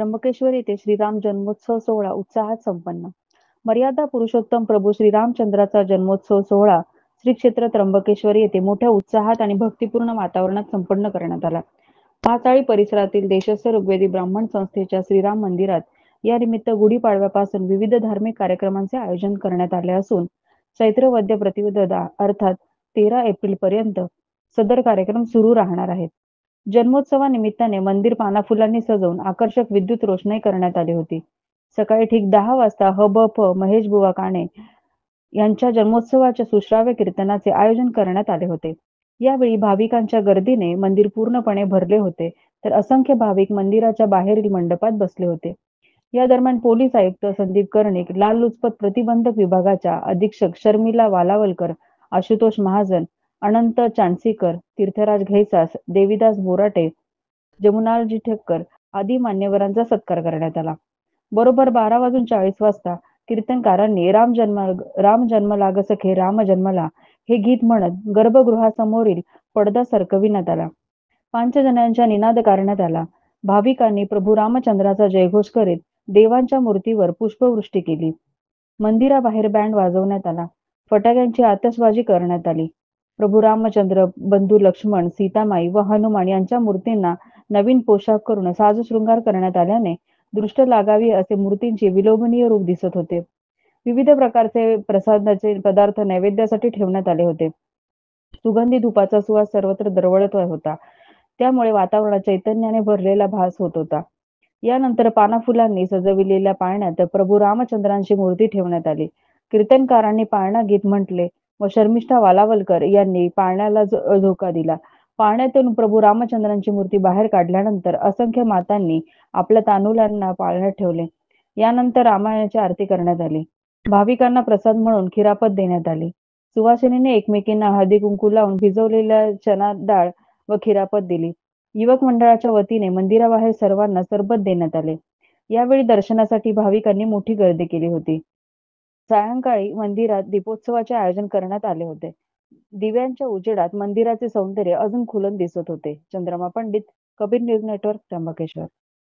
त्र्यंबकेश्वर येथे श्रीराम जन्मोत्सव सोहळा उत्साहात संपन्न. मर्यादा पुरुषोत्तम प्रभू श्रीरामचंद्राचा जन्मोत्सव सोहळा श्री क्षेत्र त्र्यंबकेश्वर येथे मोठ्या उत्साहात आणि भक्तिपूर्ण वातावरणात संपन्न करण्यात आला. महाचाळी परिसरातील देशस्थ ऋग्वेदी ब्राह्मण संस्थेच्या श्रीराम मंदिरात या निमित्त गुढीपाडव्यापासून विविध धार्मिक कार्यक्रमांचे आयोजन करण्यात आले असून चैत्र वद्य प्रतिपदा अर्थात 13 एप्रिल पर्यंत सदर कार्यक्रम सुरू राहणार आहेत. जन्मोत्सवानिमित्ताने मंदिर पानाफुलांनी सजवून आकर्षक विद्युत रोषणाई करण्यात आली होती. सकाळी ठीक 10 वाजता ह.ब.प. महेशबुवा काणे यांच्या जन्मोत्सवाच्या सुश्राव्य कीर्तनाचे आयोजन करण्यात आले होते. यावेळी भाविकांच्या गर्दीने मंदिर पूर्णपणे भरले होते, तर असंख्य भाविक मंदिराच्या बाहेरील मंडपात बसले होते. या दरम्यान पोलीस आयुक्त संदीप कर्णिक, लाचलुचपत प्रतिबंधक विभागाच्या अधीक्षक शर्मिला वालावलकर, आशुतोष महाजन, अनंत चांडसीकर, तीर्थराज घैसास, देवीदास बोराटे, जमुनाजी ठक्कर आदी मान्यवरांचा सत्कार करण्यात आला. बरोबर 12:40 वाजता कीर्तनकारांनी राम जन्मला ग सखे राम जन्मला हे गीत म्हणत गर्भगृहासमोरील पडदा सरकविण्यात आला. पांचजन्यांचा निनाद करण्यात आला. भाविकांनी प्रभू रामचंद्राचा जयघोष करीत देवांच्या मूर्तीवर पुष्पवृष्टी केली. मंदिराबाहेर बँड वाजवण्यात आला. फटाक्यांची आतषबाजी करण्यात आली. प्रभू रामचंद्र, बंधू लक्ष्मण, सीतामाई व हनुमान यांच्या मूर्तींना नवीन पोशाख करून साजशृंगार करण्यात आल्याने दृष्ट लागावी असे मूर्तींचे विलोभनीय रूप दिसत होते. विविध प्रकारचे प्रसादाचे पदार्थ नैवेद्यासाठी ठेवण्यात आले होते. सुगंधी धुपाचा सुवास सर्वत्र दरवळत होता. त्यामुळे वातावरणात चैतन्याने भरलेला भास होत होता. यानंतर पानाफुलांनी सजविलेल्या पाळण्यात प्रभू रामचंद्रांची मूर्ती ठेवण्यात आली. कीर्तनकारांनी पाळणा गीत म्हटले व शर्मिष्ठा वालावलकर यांनी पाळण्याला झोका दिला. पाळण्यातून प्रभू रामचंद्रांची मूर्ती बाहेर काढल्यानंतर असंख्य मातांनी आपल्या तांदुळांना पाळण्यात ठेवले. यानंतर रामायणाची आरती करण्यात आली. भाविकांना प्रसाद म्हणून खिरापत देण्यात आली. सुवासिनीने एकमेकींना हळदी कुंकू लावून भिजवलेल्या चना डाळ व खिरापत दिली. युवक मंडळाच्या वतीने मंदिराबाहेर सर्वांना सरबत देण्यात आले. यावेळी दर्शनासाठी भाविकांनी मोठी गर्दी केली होती. सायंकाळी मंदिरात दीपोत्सवाचे आयोजन करण्यात आले होते. दिव्यांच्या उजेडात मंदिराचे सौंदर्य अजून खुलून दिसत होते. चंद्रमा पंडित, कबीर न्यूज नेटवर्क, त्र्यंबकेश्वर.